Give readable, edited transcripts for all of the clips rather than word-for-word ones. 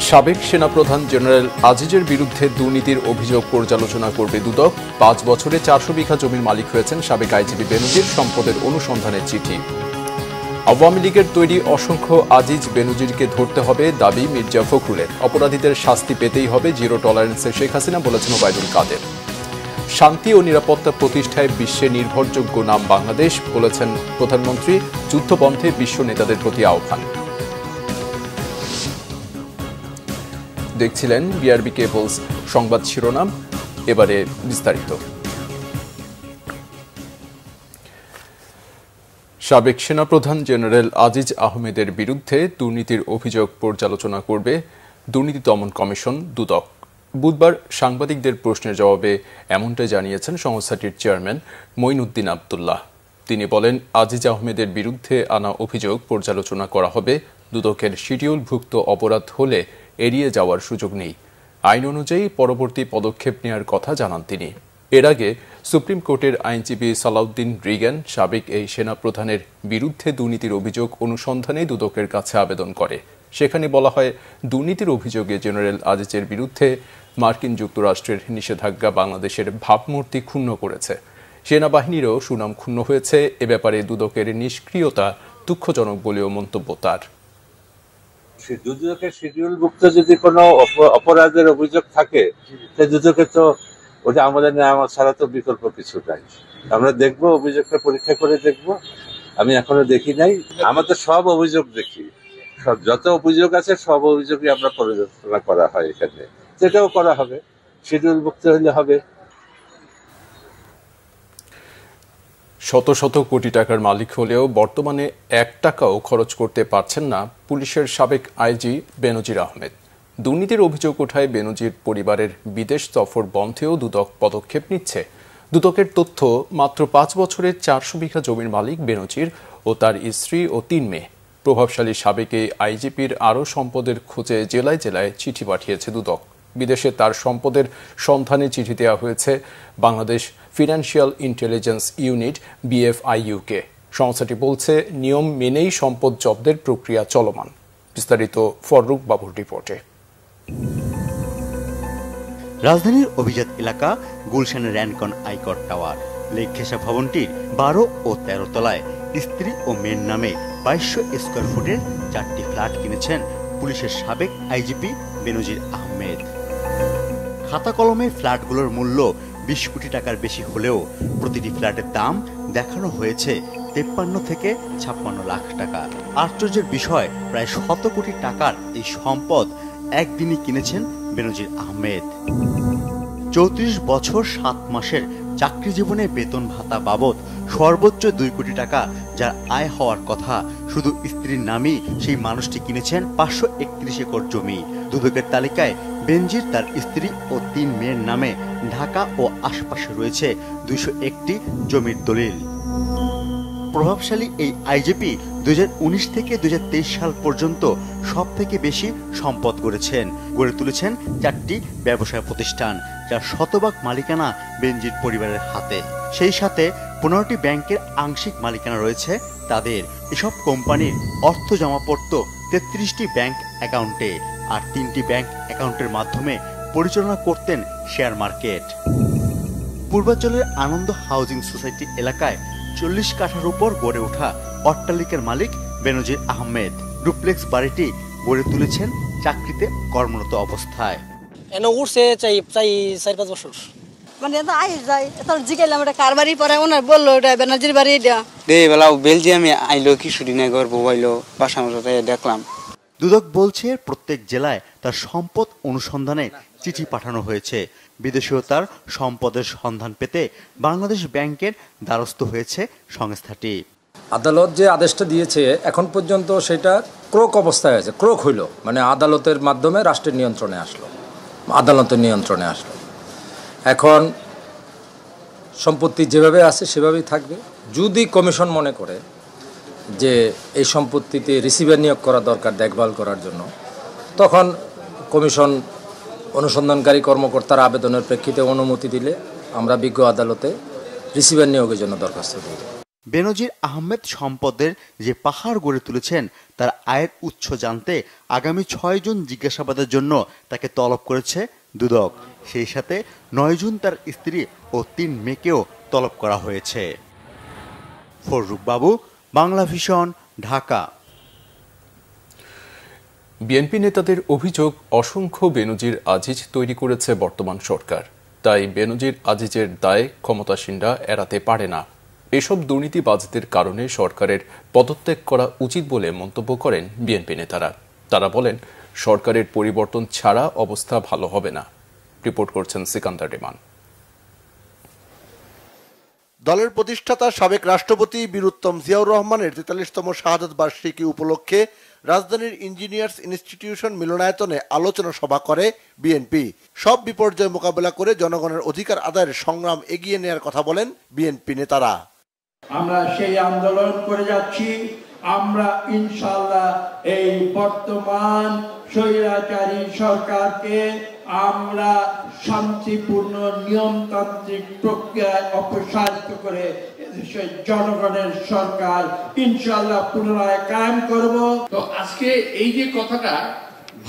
সাবেক সেনাপ্রধান জেনারেল আজিজের বিরুদ্ধে দুর্নীতির অভিযোগ পর্যালোচনা করবে দুদক। 5 বছরে 400 বিঘা জমির মালিক হয়েছেন সাবেক আইজিপি বেনজির, সম্পদের অনুসন্ধানের চিঠি। আওয়ামী লীগের তৈরি অসংখ্য আজিজ বেনজিরকে ধরতে হবে দাবি মির্জা ফখরুলের। অপরাধীদের শাস্তি পেতেই হবে, জিরো টলারেন্সে শেখ হাসিনা বলেছেন ওবায়দুল কাদের। শান্তি ও নিরাপত্তা প্রতিষ্ঠায় বিশ্বে নির্ভরযোগ্য নাম বাংলাদেশ বলেছেন প্রধানমন্ত্রী। যুদ্ধবন্ধে বিশ্ব নেতাদের প্রতি আহ্বান। দেখছিলেন বিআরবি কেবলস সংবাদ শিরোনাম, এবারে বিস্তারিত। সাবেক সেনাপ্রধান জেনারেল আজিজ আহমেদের বিরুদ্ধে দুর্নীতির অভিযোগ পর্যালোচনা করবে দুর্নীতি দমন কমিশন দুদক। বুধবার সাংবাদিকদের প্রশ্নের জবাবে এমনটাই জানিয়েছেন সংস্থাটির চেয়ারম্যান মঈনুদ্দিন আবদুল্লাহ। তিনি বলেন, আজিজ আহমেদের বিরুদ্ধে আনা অভিযোগ পর্যালোচনা করা হবে। দুদকের শিডিউলভুক্ত অপরাধ হলে এড়িয়ে যাওয়ার সুযোগ নেই। আইন অনুযায়ী পরবর্তী পদক্ষেপ নেওয়ার কথা জানান তিনি। এর আগে সুপ্রিম কোর্টের আইনজীবী সালাউদ্দিন রিগান সাবেক এই সেনাপ্রধানের বিরুদ্ধে দুর্নীতির অভিযোগ অনুসন্ধানে দুদকের কাছে আবেদন করে। সেখানে বলা হয়, দুর্নীতির অভিযোগে জেনারেল আজিজের বিরুদ্ধে মার্কিন যুক্তরাষ্ট্রের নিষেধাজ্ঞা বাংলাদেশের ভাবমূর্তি ক্ষুণ্ণ করেছে। সেনাবাহিনীরও সুনাম ক্ষুণ্ণ হয়েছে। এ ব্যাপারে দুদকের নিষ্ক্রিয়তা দুঃখজনক বলেও মন্তব্য তার। দুদকের শিডিউলভুক্ত যদি কোনো অপরাধের অভিযোগ থাকে, দুদকে তো ওটা আমাদের নেওয়া ছাড়া তো বিকল্প কিছু নাই। আমরা দেখবো, অভিযোগটা পরীক্ষা করে দেখবো। আমি এখনো দেখি নাই। আমাদের সব অভিযোগ দেখি, সব যত অভিযোগ আছে সব অভিযোগই আমরা পর্যালোচনা করা হয় এখানে। সেটাও করা হবে, শিডিউলভুক্ত হলে হবে। শত শত কোটি টাকার মালিক হলেও বর্তমানে 1 টাকাও খরচ করতে পারছেন না পুলিশের সাবেক আইজি বেনজির আহমেদ। দুর্নীতির অভিযোগ ওঠায় বেনজির পরিবারের বিদেশ সফর বন্ধেও দুদক পদক্ষেপ নিচ্ছে। দুদকের তথ্য, মাত্র 5 বছরে 400 বিঘা জমির মালিক বেনজির ও তার স্ত্রী ও 3 মেয়ে। প্রভাবশালী সাবেক এই আইজিপির আরও সম্পদের খোঁজে জেলায় জেলায় চিঠি পাঠিয়েছে দুদক। বিদেশে তার সম্পদের সন্ধানে চিঠি দেওয়া হয়েছে বাংলাদেশ ফিনান্সিয়াল ইন্টেলিজেন্স ইউনিট BFIU-কে। সংস্থাটি বলছে, নিয়ম মেনেই সম্পদ জব্দের প্রক্রিয়া চলমান। বিস্তারিত ফররুক বাবুর রিপোর্টে। রাজধানীর অভিজাত এলাকা গুলশানের র্যানকন আইকর টাওয়ার লেক ঘেঁষা ভবনটির 12 ও 13 তলায় স্ত্রী ও মেয়ের নামে 2200 স্কোয়ার ফুটের 4টি ফ্ল্যাট কিনেছেন পুলিশের সাবেক আইজিপি বেনজির আহমেদ। খাতা কলমে ফ্ল্যাটগুলোর মূল্য 20 কোটি টাকার বেশি হলেও প্রতিটি ফ্ল্যাটের দাম দেখানো হয়েছে 53 থেকে 56 লাখ টাকা। আশ্চর্যের বিষয়, প্রায় 100 কোটি টাকার এই সম্পদ একদিনই কিনেছেন বেনজির আহমেদ। 34 বছর 7 মাসের চাকরি জীবনে বেতন ভাতা বাবদ সর্বোচ্চ 2 কোটি টাকা যার আয় হওয়ার কথা, শুধু স্ত্রীর নামেই সেই মানুষটি কিনেছেন 531 একর জমি। দুদকের তালিকায় বেনজির, তার স্ত্রী ও 3 মেয়ের নামে ঢাকা ও আশপাশে রয়েছে 201টি জমির দলিল। প্রভাবশালী এই আইজিপি 2019 থেকে 2023 সাল পর্যন্ত সব থেকে বেশি সম্পদ গড়ে তুলেছেন 4টি ব্যবসায় প্রতিষ্ঠান, যার শতভাগ মালিকানা বেনজির পরিবারের হাতে। সেই সাথে 15টি ব্যাংকের আংশিক মালিকানা রয়েছে তাদের। এসব কোম্পানির অর্থ জমা পড়ত 33টি ব্যাংক অ্যাকাউন্টে, আর 3টি ব্যাংক অ্যাকাউন্টের মাধ্যমে পরিচালনা করতেন শেয়ার মার্কেট। পূর্বাঞ্চলের আনন্দ হাউজিং সোসাইটি এলাকায় 40 কাঠার উপর গড়ে ওঠা অট্টালিকার মালিক বেনজির আহমেদ। ডুপ্লেক্স বাড়িটি গড়ে তুলেছেন চাকরিতে কর্মরত অবস্থায়। উঠছে চাই 4-5 বছর মানে জিগাইলাম কার বাড়ি পরে ওনার বললো এটা বেনজির বাড়ি। বেলজিয়ামে আইলো কিছুদিন আগে বইলো বাসা মতো দেখলাম। দুদক বলছে, প্রত্যেক জেলায় তার সম্পদ অনুসন্ধানে চিঠি পাঠানো হয়েছে। বিদেশেও তার সম্পদের সন্ধান পেতে বাংলাদেশ ব্যাংকের দ্বারস্থ হয়েছে সংস্থাটি। আদালত যে আদেশটা দিয়েছে এখন পর্যন্ত সেটা ক্রোক অবস্থায় আছে। ক্রোক হইল মানে আদালতের মাধ্যমে রাষ্ট্রের নিয়ন্ত্রণে আসলো, আদালতের নিয়ন্ত্রণে আসলো। এখন সম্পত্তি যেভাবে আছে সেভাবেই থাকবে। যদি কমিশন মনে করে যে এই সম্পত্তিতে রিসিভার নিয়োগ করা দরকার দেখভাল করার জন্য, তখন কমিশন অনুসন্ধানকারী কর্মকর্তার আবেদনের প্রেক্ষিতে অনুমতি দিলে আমরা বিজ্ঞ আদালতে রিসিভার নিয়োগের জন্য দরখাস্ত দিই। বেনজির আহমেদ সম্পদের যে পাহাড় গড়ে তুলেছেন তার আয়ের উৎস জানতে আগামী 6 জুন জিজ্ঞাসাবাদের জন্য তাকে তলব করেছে দুদক। সেই সাথে 9 জুন তার স্ত্রী ও 3 মেয়েকেও তলব করা হয়েছে। ফররুখ বাবু, বাংলা ভিশন, ঢাকা। বিএনপি নেতাদের অভিযোগ, অসংখ্য বেনজির আজিজ তৈরি করেছে বর্তমান সরকার, তাই বেনজির আজিজের দায় ক্ষমতাসীনরা এড়াতে পারে না। এসব দুর্নীতিবাজদের কারণে সরকারের পদত্যাগ করা উচিত বলে মন্তব্য করেন বিএনপি নেতারা। তারা বলেন, সরকারের পরিবর্তন ছাড়া অবস্থা ভালো হবে না। রিপোর্ট করছেন সিকান্দার রেমান। দলের প্রতিষ্ঠাতা সাবেক রাষ্ট্রপতি বীরুত্তম জিয়াউর রহমানের ৪৩তম শাহাদত বার্ষিকী উপলক্ষে রাজধানীর ইঞ্জিনিয়ার্স ইনস্টিটিউশন মিলনায়তনে আলোচনা সভা করে বিএনপি। সব বিপর্যয় মোকাবেলা করে জনগণের অধিকার আদায়ের সংগ্রাম এগিয়ে নেওয়ার কথা বলেন বিএনপি নেতারা। আমরা সেই আন্দোলন করে যাচ্ছি। আমরা ইনশাআল্লাহ এই বর্তমান স্বৈরাচারী সরকারকে আমরা শান্তিপূর্ণ নিয়মতান্ত্রিক প্রক্রিয়ায় অপসারিত করে দেশের জনগণের সরকার ইনশাআল্লাহ পুনরায় কায়েম করব। তো আজকে এই যে কথাটা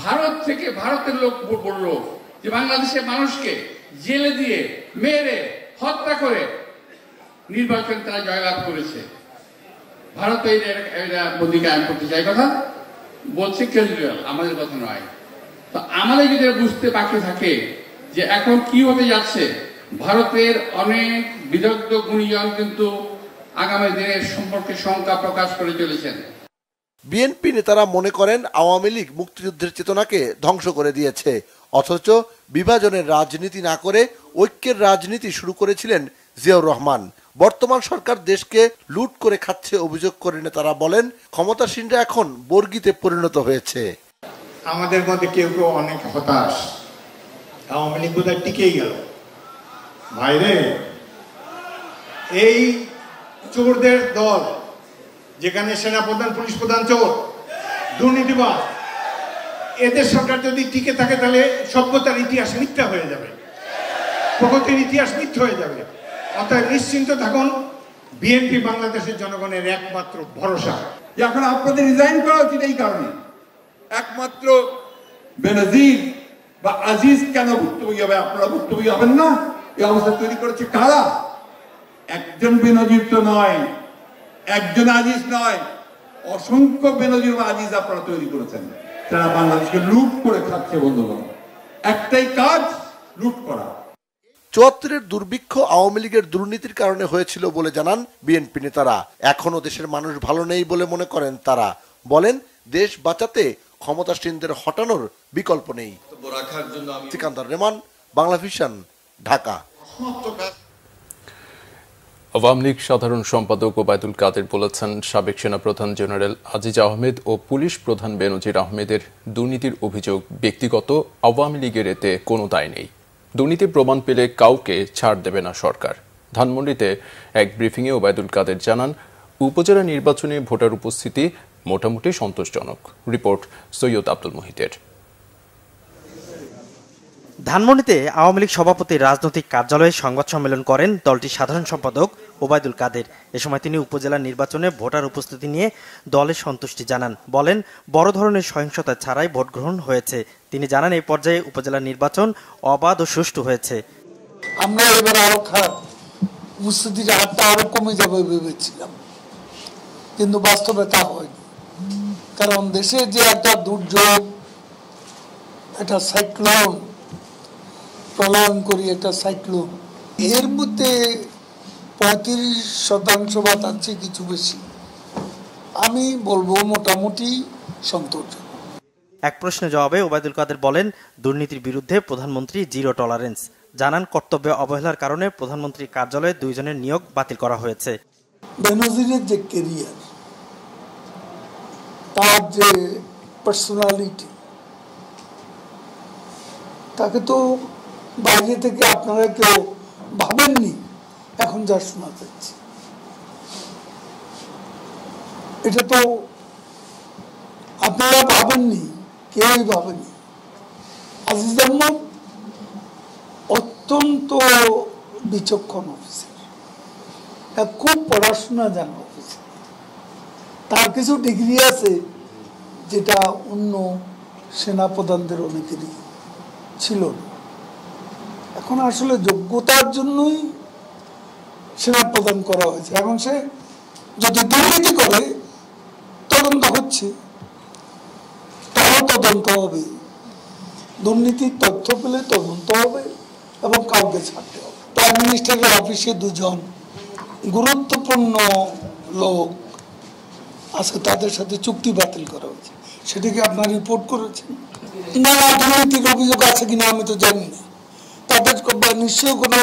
ভারত থেকে ভারতের লোক বললো যে বাংলাদেশের মানুষকে জেলে দিয়ে মেরে হত্যা করে নির্বাচন তারা জয়লাভ করেছে, ভারত এটা মোদী কায়েম করতে চায়, কথা বলছে কেজরিওয়াল, আমাদের কথা নয়। তো আমাদের যদি বুঝতে বাকি থাকে যে এখন কি হতে যাচ্ছে, ভারতের অনেক বিদগ্ধ গুণীজন কিন্তু আগামী দিনের সম্পর্কে শঙ্কা প্রকাশ করে চলেছেন। বিএনপি নেতারা মনে করেন আওয়ামী লীগ মুক্তিযুদ্ধের চেতনাকে ধ্বংস করে দিয়েছে, অথচ বিভাজনের রাজনীতি না করে ঐক্যের রাজনীতি শুরু করেছিলেন জিয়াউর রহমান। বর্তমান সরকার দেশকে লুট করে খাচ্ছে অভিযোগ করে নেতারা বলেন, ক্ষমতাসীনরা এখন বর্গিতে পরিণত হয়েছে। আমাদের মধ্যে কেউ কেউ অনেক হতাশ, আওয়ামী লীগ বোধহয় টিকেই গেল। ভাইরে, এই চোরদের দল, যেখানে সেনাপ্রধান পুলিশ প্রধান চোর, দুর্নীতিবাজ, এদের সরকার যদি টিকে থাকে তাহলে সভ্যতার ইতিহাস মিথ্যা হয়ে যাবে, প্রগতির ইতিহাস মিথ্যা হয়ে যাবে। অর্থাৎ নিশ্চিন্ত থাকুন, বিএনপি বাংলাদেশের জনগণের একমাত্র ভরসা। এখন আপনাদের রিজাইন করা উচিত এই কারণে, একমাত্র বেনজির বা আজিজ কেন ভুক্তভোগী হবে? আপনারা ভুক্তভোগী হবেন না? এই অবস্থা তৈরি করেছে কারা? একজন বেনজির তো নয়, একজন আজিজ নয়, অসংখ্য বেনজির বা আজিজ আপনারা তৈরি করেছেন, তারা বাংলাদেশকে লুট করে খাচ্ছে। বন্ধুগণ, একটাই কাজ, লুট করা। ৭৪-এর দুর্ভিক্ষ আওয়ামী লীগের দুর্নীতির কারণে হয়েছিল বলে জানান বিএনপি নেতারা। এখনো দেশের মানুষ ভালো নেই বলে মনে করেন তারা। বলেন, দেশ বাঁচাতে ক্ষমতাসীনদের হটানোর বিকল্প নেই। সিকান্দার রেমান, বাংলা ভিশন, ঢাকা। আওয়ামী লীগ সাধারণ সম্পাদক ওবায়দুল কাদের বলেছেন, সাবেক সেনাপ্রধান জেনারেল আজিজ আহমেদ ও পুলিশ প্রধান বেনজির আহমেদের দুর্নীতির অভিযোগ ব্যক্তিগত, আওয়ামী লীগের এতে কোনো দায় নেই। দুর্নীতির প্রমাণ পেলে কাউকে ছাড় দেবে না সরকার। ধানমন্ডিতে এক ব্রিফিংয়ে ওবায়দুল কাদের জানান, উপজেলা নির্বাচনে ভোটার উপস্থিতি মোটামুটি সন্তোষজনক। রিপোর্ট সৈয়দ আব্দুল মুহিতের। ধানমন্ডিতে আওয়ামী লীগ সভাপতির রাজনৈতিক কার্যালয়ে সংবাদ সম্মেলন করেন দলটির সাধারণ সম্পাদক ওবায়দুল কাদের। এ সময় তিনি উপজেলা নির্বাচনে ভোটার উপস্থিতি নিয়ে দলের সন্তুষ্টি জানান। বলেন, বড় ধরনের সহিংসতা ছাড়াই ভোট গ্রহণ হয়েছে। তিনি জানান, এই পর্যায়ে উপজেলা নির্বাচন অবাধ ও সুষ্ঠু হয়েছে। আমরা এবার আরো খারাপ, উপস্থিতির হারটা আরো কমে যাবে ভেবেছিলাম, কিন্তু বাস্তবে তা হয়নি। কারণ দেশে যে একটা দুর্যোগ, একটা সাইক্লোন, প্রলয়ঙ্করী একটা সাইক্লোন, এর মধ্যে 35% বা তার চেয়ে কিছু বেশি, আমি বলবো মোটামুটি সন্তোষজনক। এক প্রশ্নের জবাবে ওবায়দুল কাদের বলেন, দুর্নীতির বিরুদ্ধে প্রধানমন্ত্রী জিরো টলারেন্স। জানান, কর্তব্যে অবহেলার কারণে প্রধানমন্ত্রীর কার্যালয়ে 2 জনের নিয়োগ বাতিল করা হয়েছে। বেনজিরের যে কেরিয়ার, তার যে পার্সোনালিটি, তাকে তো বাইরে থেকে আপনারা কেউ ভাবেননি, এখন যা শোনা যাচ্ছে এটা তো আপনারা ভাবেননি, কেউই ভাবেননি। আজিজ আহমেদ অত্যন্ত বিচক্ষণ অফিসার, খুব পড়াশোনা জানা অফিসার, তার কিছু ডিগ্রি আছে যেটা অন্য সেনাপ্রধানদের অনেকেরই ছিল না। এখন আসলে যোগ্যতার জন্যই সেনাপ্রধান করা হয়েছে। এখন সে যদি দুর্নীতি করে, তদন্ত হচ্ছে, তাও তদন্ত হবে, দুর্নীতির তথ্য পেলে তদন্ত হবে এবং কাউকে ছাড়তে হবে। প্রাইম মিনিস্টারের অফিসে দুজন গুরুত্বপূর্ণ লোক আজকে তাদের সাথে চুক্তি বাতিল করা হয়েছে, সেটাকে আপনার রিপোর্ট করেছেন। না, দুর্নীতির অভিযোগ আছে কিনা আমি তো জানি না। তাদের নিশ্চয়ই কোনো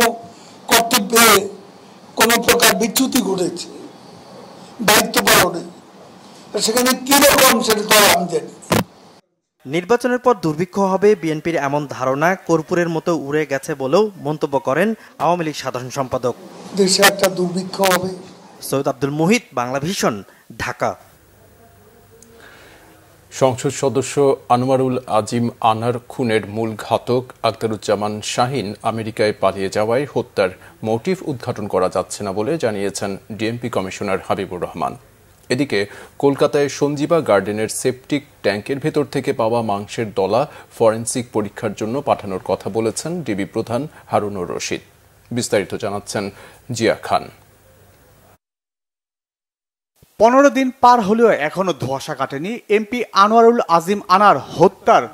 কর্তব্যে কোনো প্রকার বিচ্যুতি ঘটেছে, দায়িত্ব পালনে, সেখানে কিরকম সেটা তো আমি জানি। নির্বাচনের পর দুর্ভিক্ষ হবে বিএনপির এমন ধারণা কর্পূরের মতো উড়ে গেছে বলেও মন্তব্য করেন আওয়ামী লীগ সাধারণ সম্পাদক। দেশে একটা দুর্ভিক্ষ হবে। সৈয়দ আব্দুল মুহিত, বাংলাভিশন, ঢাকা। সংসদ সদস্য আনোয়ারুল আজিম আনার খুনের মূল ঘাতক আখতারুজ্জামান শাহীন আমেরিকায় পালিয়ে যাওয়ায় হত্যার মোটিভ উদ্ঘাটন করা যাচ্ছে না বলে জানিয়েছেন ডিএমপি কমিশনার হাবিবুর রহমান। এদিকে কলকাতায় সঞ্জীবা গার্ডেনের সেপটিক ট্যাঙ্কের ভেতর থেকে পাওয়া মাংসের দলা ফরেনসিক পরীক্ষার জন্য পাঠানোর কথা বলেছেন ডিবি প্রধান হারুনুর রশিদ। বিস্তারিত জানাচ্ছেন জিয়া খান। 15 দিন পার হলেও এখনো ধোঁয়াশা কাটেনি এমপি আনোয়ারুল আজিম আনার হত্যার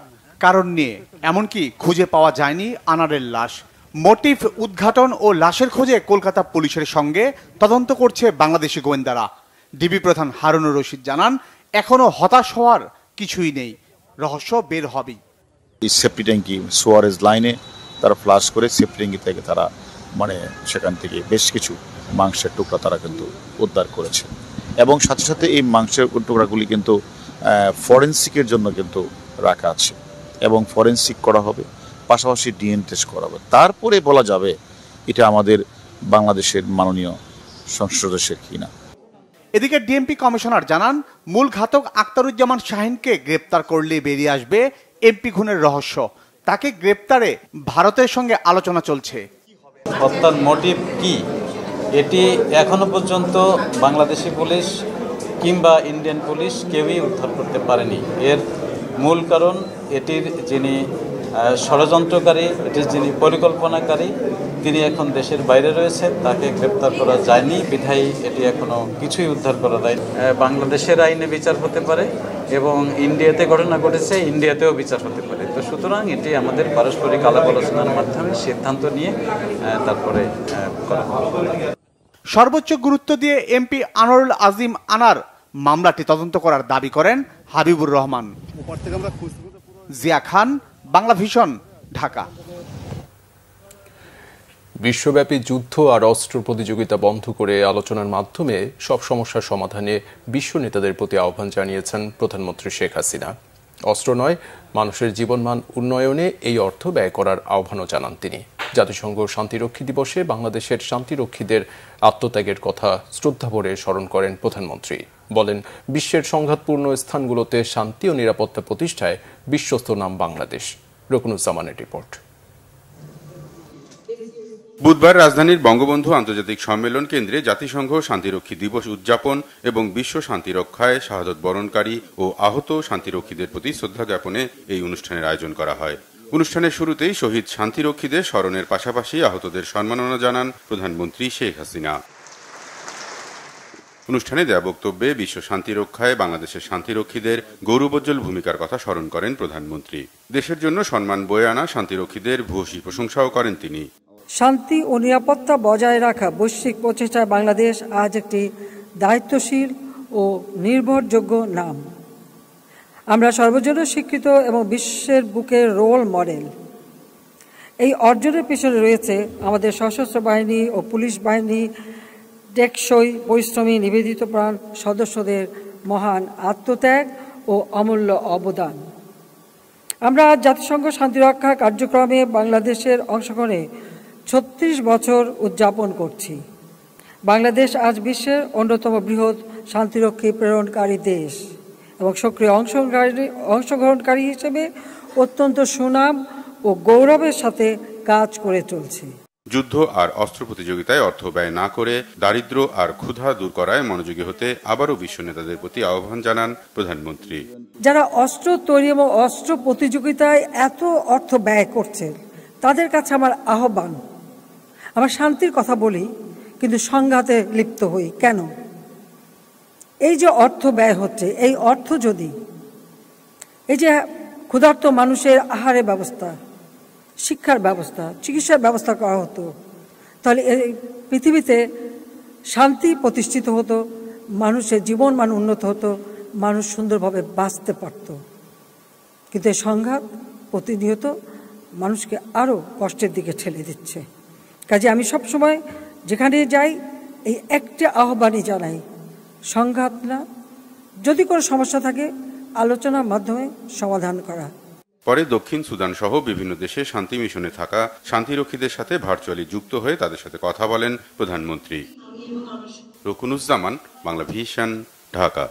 কারণ নিয়ে। এমনকি খুঁজে পাওয়া যায়নি আনারের লাশ। মোটিভ উদ্ঘাটন ও লাশের খোঁজে কলকাতা পুলিশের সঙ্গে তদন্ত করছে বাংলাদেশি গোয়েন্দারা। ডিবি প্রধান হারুনুর রশিদ জানান, এখনো হতাশ হওয়ার কিছুই নেই, রহস্য বের হবেই। সেফটি ট্যাঙ্কি সুয়ারেজ লাইনে তারা ফ্লাশ করে সেফটি ট্যাঙ্কি থেকে তারা সেখান থেকে বেশ কিছু মাংসের টুকরা তারা কিন্তু উদ্ধার করেছে এবং সাথে সাথে এই মাংসের টুকরাগুলি কিন্তু ফরেনসিকের জন্য কিন্তু রাখা আছে এবং ফরেনসিক করা হবে, পাশাপাশি ডিএনএ টেস্ট করা হবে, তারপরে বলা যাবে এটা আমাদের বাংলাদেশের মাননীয় সংসদ সদস্যের কিনা। এদিকে ডিএমপি কমিশনার জানান, মূল ঘাতক আখতারুজ্জামান শাহীনকে গ্রেপ্তার করলে বেরিয়ে আসবে এমপি খুনের রহস্য। তাকে গ্রেপ্তারে ভারতের সঙ্গে আলোচনা চলছে। হত্যার মোটিভ কি, এটি এখনো পর্যন্ত বাংলাদেশি পুলিশ কিংবা ইন্ডিয়ান পুলিশ কেউই উদ্ধার করতে পারেনি। এর মূল কারণ এটির যিনি ষড়যন্ত্রকারী, এটির যিনি পরিকল্পনাকারী, তিনি এখন দেশের বাইরে রয়েছেন, তাকে গ্রেপ্তার করা যায়নি বিধায় এটি এখনো কিছুই উদ্ধার করা যায়নি। বাংলাদেশের আইনে বিচার হতে পারে এবং ইন্ডিয়াতে ঘটনা ঘটেছে, ইন্ডিয়াতেও বিচার হতে পারে। তো সুতরাং এটি আমাদের পারস্পরিক আলাপ আলোচনার মাধ্যমে সিদ্ধান্ত নিয়ে তারপরে করা হবে। সর্বোচ্চ গুরুত্ব দিয়ে এমপি আনোয়ারুল আজিম আনার মামলাটি তদন্ত করার দাবি করেন হাবিবুর রহমান। জিয়া খান, বাংলাভিশন, ঢাকা। বিশ্বব্যাপী যুদ্ধ আর অস্ত্র প্রতিযোগিতা বন্ধ করে আলোচনার মাধ্যমে সব সমস্যার সমাধানে বিশ্ব নেতাদের প্রতি আহ্বান জানিয়েছেন প্রধানমন্ত্রী শেখ হাসিনা। অস্ত্র নয়, মানুষের জীবনমান উন্নয়নে এই অর্থ ব্যয় করার আহ্বানও জানান তিনি। জাতিসংঘ শান্তিরক্ষী দিবসে বাংলাদেশের শান্তিরক্ষীদের আত্মত্যাগের কথা শ্রদ্ধাভরে স্মরণ করেন প্রধানমন্ত্রী। বলেন, বিশ্বের সংঘাতপূর্ণ স্থানগুলোতে শান্তি ও নিরাপত্তা প্রতিষ্ঠায় বিশ্বস্ত নাম বাংলাদেশ। রকুনুজ্জামানের রিপোর্ট। বুধবার রাজধানীর বঙ্গবন্ধু আন্তর্জাতিক সম্মেলন কেন্দ্রে জাতিসংঘ শান্তিরক্ষী দিবস উদযাপন এবং বিশ্ব শান্তি রক্ষায় শাহাদত বরণকারী ও আহত শান্তিরক্ষীদের প্রতি শ্রদ্ধা জ্ঞাপনে এই অনুষ্ঠানের আয়োজন করা হয়। অনুষ্ঠানের শুরুতেই শহীদ শান্তিরক্ষীদের স্মরণের পাশাপাশি আহতদের সম্মাননা জানান প্রধানমন্ত্রী শেখ হাসিনা। অনুষ্ঠানে দেয়া বক্তব্যে বিশ্ব শান্তি রক্ষায় বাংলাদেশের শান্তিরক্ষীদের গৌরবোজ্জ্বল ভূমিকার কথা স্মরণ করেন প্রধানমন্ত্রী। দেশের জন্য সম্মান বয়ে আনা শান্তিরক্ষীদের ভূয়সী প্রশংসাও করেন তিনি। শান্তি ও নিরাপত্তা বজায় রাখা বৈশ্বিক প্রচেষ্টায় বাংলাদেশ আজ একটি দায়িত্বশীল ও নির্ভরযোগ্য নাম। আমরা সর্বজন স্বীকৃত এবং বিশ্বের বুকে রোল মডেল। এই অর্জনের পিছনে রয়েছে আমাদের সশস্ত্র বাহিনী ও পুলিশ বাহিনী, টেকসই পরিশ্রমী নিবেদিত প্রাণ সদস্যদের মহান আত্মত্যাগ ও অমূল্য অবদান। আমরা জাতিসংঘ শান্তিরক্ষা কার্যক্রমে বাংলাদেশের অংশগ্রহণে 36 বছর উদযাপন করছি। বাংলাদেশ আজ বিশ্বের অন্যতম বৃহৎ শান্তিরক্ষী প্রেরণকারী দেশ এবং সক্রিয় অংশগ্রহণকারী হিসেবে অত্যন্ত সুনাম ও গৌরবের সাথে কাজ করে চলছে। যুদ্ধ আর অস্ত্র প্রতিযোগিতায় অর্থ ব্যয় না করে দারিদ্র্য আর ক্ষুধা দূর করায় মনোযোগী হতে আবারও বিশ্ব নেতাদের প্রতি আহ্বান জানান প্রধানমন্ত্রী। যারা অস্ত্র তৈরি এবং অস্ত্র প্রতিযোগিতায় এত অর্থ ব্যয় করছে তাদের কাছে আমার আহ্বান, আমরা শান্তির কথা বলি কিন্তু সংঘাতে লিপ্ত হই কেন? এই যে অর্থ ব্যয় হচ্ছে, এই অর্থ যদি এই যে ক্ষুধার্ত মানুষের আহারের ব্যবস্থা, শিক্ষার ব্যবস্থা, চিকিৎসার ব্যবস্থা করা হতো, তাহলে এই পৃথিবীতে শান্তি প্রতিষ্ঠিত হতো, মানুষের জীবন মান উন্নত হতো, মানুষ সুন্দরভাবে বাঁচতে পারত। কিন্তু এই সংঘাত প্রতিনিয়ত মানুষকে আরও কষ্টের দিকে ঠেলে দিচ্ছে। কাজে আমি সবসময় যেখানে যাই এই একটা আহ্বানই জানাই, সংঘাত না, যদি কোনো সমস্যা থাকে আলোচনার মাধ্যমে সমাধান করা। পরে দক্ষিণ সুদান সহ বিভিন্ন দেশে শান্তি মিশনে থাকা শান্তিরক্ষীদের সাথে ভার্চুয়ালি যুক্ত হয়ে তাদের সাথে কথা বলেন প্রধানমন্ত্রী। রুকুনুজ্জামান, বাংলা ভিশন, ঢাকা।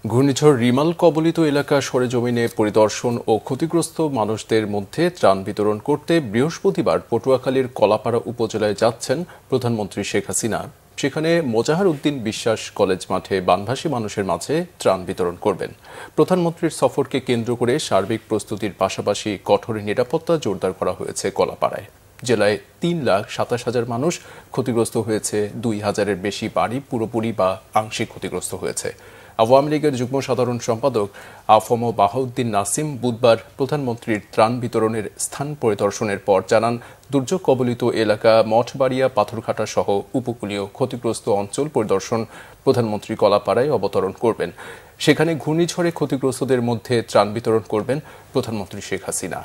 ঘূর্ণিঝড় রিমাল কবলিত এলাকা সরেজমিনে পরিদর্শন ও ক্ষতিগ্রস্ত মানুষদের মধ্যে ত্রাণ বিতরণ করতে বৃহস্পতিবার পটুয়াখালীর কলাপাড়া উপজেলায় যাচ্ছেন প্রধানমন্ত্রী শেখ হাসিনা। সেখানে মোজাহার উদ্দিন বিশ্বাস কলেজ মাঠে বানভাসী মানুষের মাঝে ত্রাণ বিতরণ করবেন। প্রধানমন্ত্রীর সফরকে কেন্দ্র করে সার্বিক প্রস্তুতির পাশাপাশি কঠোর নিরাপত্তা জোরদার করা হয়েছে কলাপাড়ায়। জেলায় 3,27,000 মানুষ ক্ষতিগ্রস্ত হয়েছে, 2,000-এর বেশি বাড়ি পুরোপুরি বা আংশিক ক্ষতিগ্রস্ত হয়েছে। আওয়ামী লীগের যুগ্ম সাধারণ সম্পাদক আফম বাহাউদ্দিন নাসিম বুধবার প্রধানমন্ত্রীর ত্রাণ বিতরণের স্থান পরিদর্শনের পর জানান, দুর্যোগ কবলিত এলাকা মঠবাড়িয়া, পাথরঘাটা সহ উপকূলীয় ক্ষতিগ্রস্ত অঞ্চল পরিদর্শন প্রধানমন্ত্রী কলাপাড়ায় অবতরণ করবেন। সেখানে ঘূর্ণিঝড়ে ক্ষতিগ্রস্তদের মধ্যে ত্রাণ বিতরণ করবেন প্রধানমন্ত্রী শেখ হাসিনা।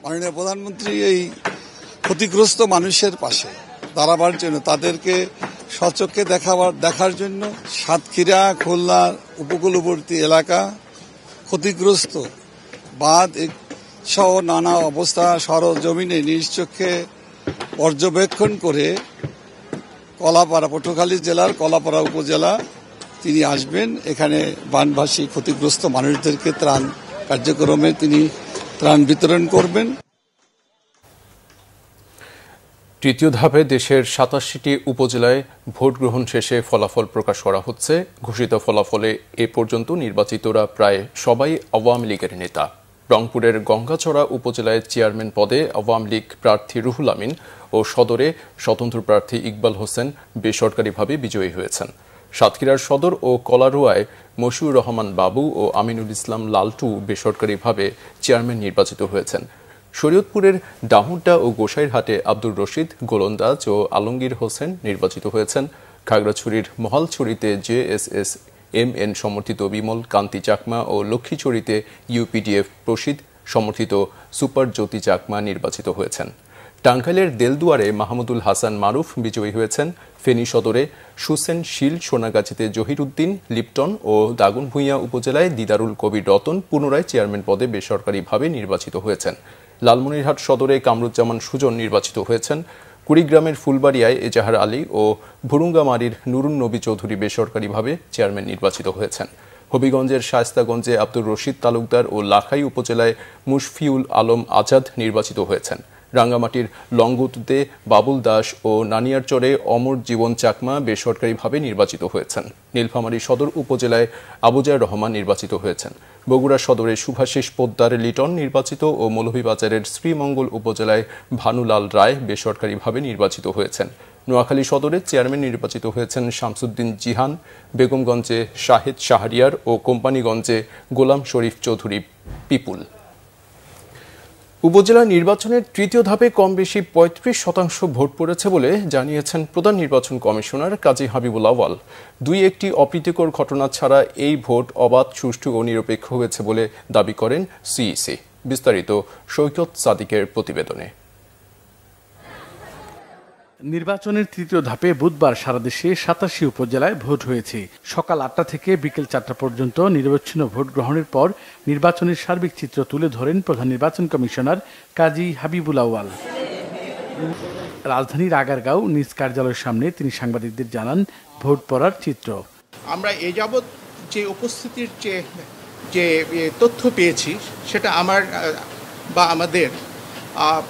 মাননীয় প্রধানমন্ত্রী এই ক্ষতিগ্রস্ত মানুষের পাশে দাঁড়াবার জন্য, তাদেরকে স্বচক্ষে দেখার জন্য সাতক্ষীরা, খুলনা উপকূলবর্তী এলাকা ক্ষতিগ্রস্ত বাঁধ সহ নানা অবস্থা সরজমিনে নিজ চোখে পর্যবেক্ষণ করে কলাপাড়া, পটুয়াখালী জেলার কলাপাড়া উপজেলা তিনি আসবেন। এখানে বানভাসী ক্ষতিগ্রস্ত মানুষদেরকে ত্রাণ কার্যক্রমে তিনি ত্রাণ বিতরণ করবেন। তৃতীয় ধাপে দেশের 87টি উপজেলায় ভোট গ্রহণ শেষে ফলাফল প্রকাশ করা হচ্ছে। ঘোষিত ফলাফলে এ পর্যন্ত নির্বাচিতরা প্রায় সবাই আওয়ামী লীগের নেতা। রংপুরের গঙ্গাচড়া উপজেলায় চেয়ারম্যান পদে আওয়ামী লীগ প্রার্থী রুহুল আমিন ও সদরে স্বতন্ত্র প্রার্থী ইকবাল হোসেন বেসরকারিভাবে বিজয়ী হয়েছেন। সাতক্ষীরার সদর ও কলারোয়ায় মশিউর রহমান বাবু ও আমিনুল ইসলাম লালটু বেসরকারিভাবে চেয়ারম্যান নির্বাচিত হয়েছেন। শরীয়তপুরের ডাহুড্ডা ও গোসাইরহাটে আব্দুর রশিদ, গোলন্দাজ ও আলমগীর হোসেন নির্বাচিত হয়েছেন। খাগড়াছড়ির মহালছড়িতে জেএসএস এমএন সমর্থিত বিমল কান্তি চাকমা ও লক্ষ্মীছড়িতে ইউপিডিএফ প্রসিদ্ধ সমর্থিত সুপার জ্যোতি চাকমা নির্বাচিত হয়েছেন। টাঙ্গাইলের দেলদুয়ারে মাহমুদুল হাসান মারুফ বিজয়ী হয়েছেন। ফেনী সদরে সুসেন শীল, সোনাগাছিতে জহির উদ্দিন লিপটন ও দাগনভূঞা উপজেলায় দিদারুল কবির রতন পুনরায় চেয়ারম্যান পদে বেসরকারিভাবে নির্বাচিত হয়েছেন। লালমনিরহাট সদরে কামরুজ্জামান সুজন নির্বাচিত হয়েছেন। কুড়িগ্রামের ফুলবাড়িয়ায় এজাহার আলী ও ভুরুঙ্গামারীর নুরুন নবী চৌধুরী বেসরকারিভাবে চেয়ারম্যান নির্বাচিত হয়েছেন। হবিগঞ্জের শায়েস্তাগঞ্জে আব্দুর রশিদ তালুকদার ও লাখাই উপজেলায় মুশফিউল আলম আজাদ নির্বাচিত হয়েছেন। রাঙ্গামাটির লংগুতুতে বাবুল দাস ও নানিয়ারচরে অমর জীবন চাকমা বেসরকারিভাবে নির্বাচিত হয়েছেন। নীলফামারী সদর উপজেলায় আবুজার রহমান নির্বাচিত হয়েছেন। বগুড়া সদরে শুভাশিস পোদ্দার লিটন নির্বাচিত ও মৌলভীবাজারের শ্রীমঙ্গল উপজেলায় ভানুলাল রায় বেসরকারিভাবে নির্বাচিত হয়েছেন। নোয়াখালী সদরে চেয়ারম্যান নির্বাচিত হয়েছেন শামসুদ্দিন জিহান, বেগমগঞ্জে শাহেদ শাহরিয়ার ও কোম্পানিগঞ্জে গোলাম শরীফ চৌধুরী পিপুল। উপজেলা নির্বাচনের তৃতীয় ধাপে কম বেশি ৩৫% ভোট পড়েছে বলে জানিয়েছেন প্রধান নির্বাচন কমিশনার কাজী হাবিবুল আউয়াল। ২-১টি অপ্রীতিকর ঘটনা ছাড়া এই ভোট অবাধ, সুষ্ঠু ও নিরপেক্ষ হয়েছে বলে দাবি করেন সিইসি। বিস্তারিত সৈকত সাদিকের প্রতিবেদনে। নির্বাচনের তৃতীয় ধাপে বুধবার সারা দেশে ৮৭ উপজেলায় ভোট হয়েছে। সকাল ৮টা থেকে বিকেল ৪টা পর্যন্ত নিরবচ্ছিন্ন ভোট গ্রহণের পর নির্বাচনের সার্বিক চিত্র তুলে ধরেন প্রধান নির্বাচন কমিশনার কাজী হাবিবুল আউয়াল। রাজধানীর আগারগাঁও নিজ কার্যালয়ের সামনে তিনি সাংবাদিকদের জানান ভোট পড়ার চিত্র। আমরা এ যাবৎ যে উপস্থিতির যে তথ্য পেয়েছি সেটা আমাদের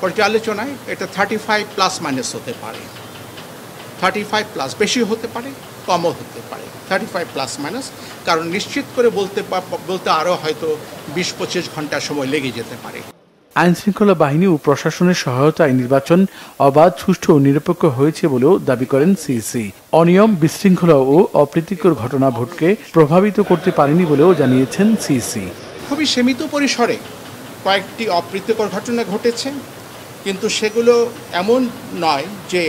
পর্যালোচনায় এটা 35± হতে পারে, 35+, বেশি হতে পারে, কমও হতে পারে, 35+, কারণ নিশ্চিত করে বলতে আরও হয়তো 20-25 ঘন্টা সময় লেগে যেতে পারে। আইনশৃঙ্খলা বাহিনী ও প্রশাসনের সহায়তায় নির্বাচন অবাধ, সুষ্ঠু ও নিরপেক্ষ হয়েছে বলেও দাবি করেন সিইসি। অনিয়ম, বিশৃঙ্খলা ও অপ্রীতিকর ঘটনা ভোটকে প্রভাবিত করতে পারেনি বলেও জানিয়েছেন সিইসি। খুবই সীমিত পরিসরে কয়েকটি অপ্রীতিকর ঘটনা ঘটেছে, কিন্তু সেগুলো এমন নয় যে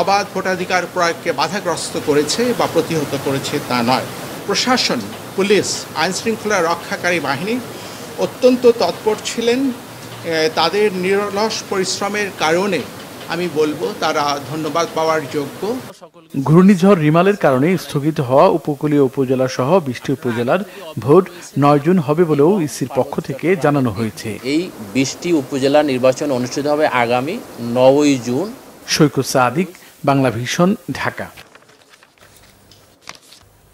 অবাধ ভোটাধিকার প্রয়োগকে বাধাগ্রস্ত করেছে বা প্রতিহত করেছে, তা নয়। প্রশাসন, পুলিশ, আইনশৃঙ্খলা রক্ষাকারী বাহিনী অত্যন্ত তৎপর ছিলেন। তাদের নিরলস পরিশ্রমের কারণে আমি বলবো তারা ধন্যবাদ পাওয়ার যোগ্য। ঘূর্ণিঝড় রিমালের কারণে স্থগিত হওয়া উপকূলীয় উপজেলা সহ 20টি উপজেলার ভোট 9 জুন হবে বলেও ইসির পক্ষ থেকে জানানো হয়েছে। এই 20টি উপজেলা নির্বাচন অনুষ্ঠিত হবে আগামী 9 জুন। সৈকত সাদিক, বাংলা ভিশন, ঢাকা।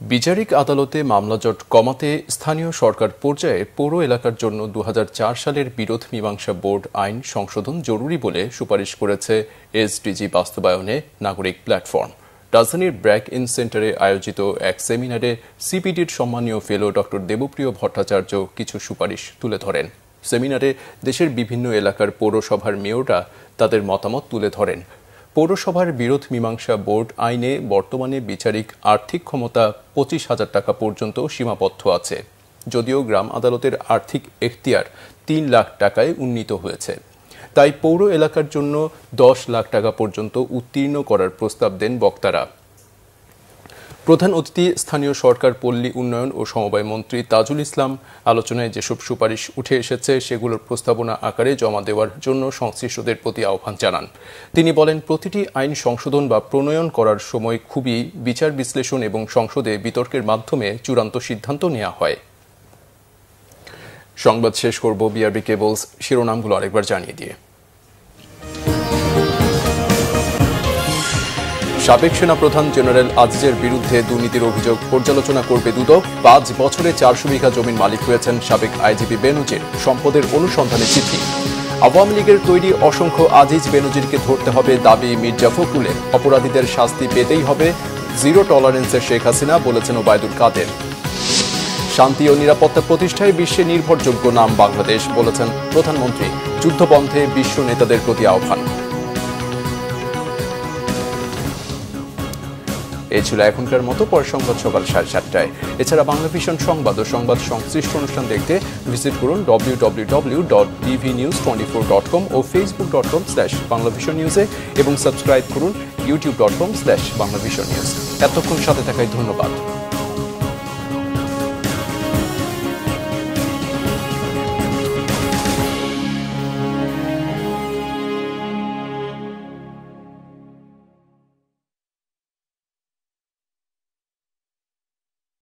বিচারিক আদালতে মামলা জট কমাতে স্থানীয় সরকার পর্যায়ে পৌর এলাকার জন্য 2004 সালের বিরোধ মীমাংসা বোর্ড আইন সংশোধন জরুরি বলে সুপারিশ করেছে এসডিজি বাস্তবায়নে নাগরিক প্ল্যাটফর্ম। রাজধানীর ব্র্যাক ইন সেন্টারে আয়োজিত এক সেমিনারে সিপিডির সম্মানীয় ফেলো ডক্টর দেবপ্রিয় ভট্টাচার্য কিছু সুপারিশ তুলে ধরেন। সেমিনারে দেশের বিভিন্ন এলাকার পৌরসভার মেয়ররা তাদের মতামত তুলে ধরেন। পৌরসভার বিরোধ মীমাংসা বোর্ড আইনে বর্তমানে বিচারিক আর্থিক ক্ষমতা 25,000 টাকা পর্যন্ত সীমাবদ্ধ আছে, যদিও গ্রাম আদালতের আর্থিক এখতিয়ার 3 লাখ টাকায় উন্নীত হয়েছে। তাই পৌর এলাকার জন্য 10 লাখ টাকা পর্যন্ত উত্তীর্ণ করার প্রস্তাব দেন বক্তারা। প্রধান অতিথি স্থানীয় সরকার, পল্লী উন্নয়ন ও সমবায় মন্ত্রী তাজুল ইসলাম আলোচনায় যেসব সুপারিশ উঠে এসেছে সেগুলোর প্রস্তাবনা আকারে জমা দেওয়ার জন্য সংশ্লিষ্টদের প্রতি আহ্বান জানান। তিনি বলেন, প্রতিটি আইন সংশোধন বা প্রণয়ন করার সময় খুবই বিচার বিশ্লেষণ এবং সংসদে বিতর্কের মাধ্যমে চূড়ান্ত সিদ্ধান্ত নেওয়া হয়। সংবাদ শেষ করব বিআরবি কেবলস শিরোনামগুলো আরেকবার জানিয়ে দিয়ে। সাবেক সেনাপ্রধান জেনারেল আজিজের বিরুদ্ধে দুর্নীতির অভিযোগ পর্যালোচনা করবে দুদক। 5 বছরে 400 বিঘা জমির মালিক হয়েছেন সাবেক আইজিপি বেনজির, সম্পদের অনুসন্ধানে চিঠি। আওয়ামী লীগের তৈরি অসংখ্য আজিজ বেনজিরকে ধরতে হবে দাবি মির্জা ফখরুলের। অপরাধীদের শাস্তি পেতেই হবে, জিরো টলারেন্সের শেখ হাসিনা, বলেছেন ওবায়দুল কাদের। শান্তি ও নিরাপত্তা প্রতিষ্ঠায় বিশ্বে নির্ভরযোগ্য নাম বাংলাদেশ, বলেছেন প্রধানমন্ত্রী। যুদ্ধবন্ধে বিশ্ব নেতাদের প্রতি আহ্বান। এই ছিল এখনকার মতো। পরের সংবাদ সকাল 7:30টায়। এছাড়া বাংলা ভিশন সংবাদ ও সংবাদ সংশ্লিষ্ট অনুষ্ঠান দেখতে ভিজিট করুন www.tvnews24.com ও facebook.com/banglavisionnews এবং সাবস্ক্রাইব করুন youtube.com/banglavisionnews। এতক্ষণ সাথে থাকায় ধন্যবাদ।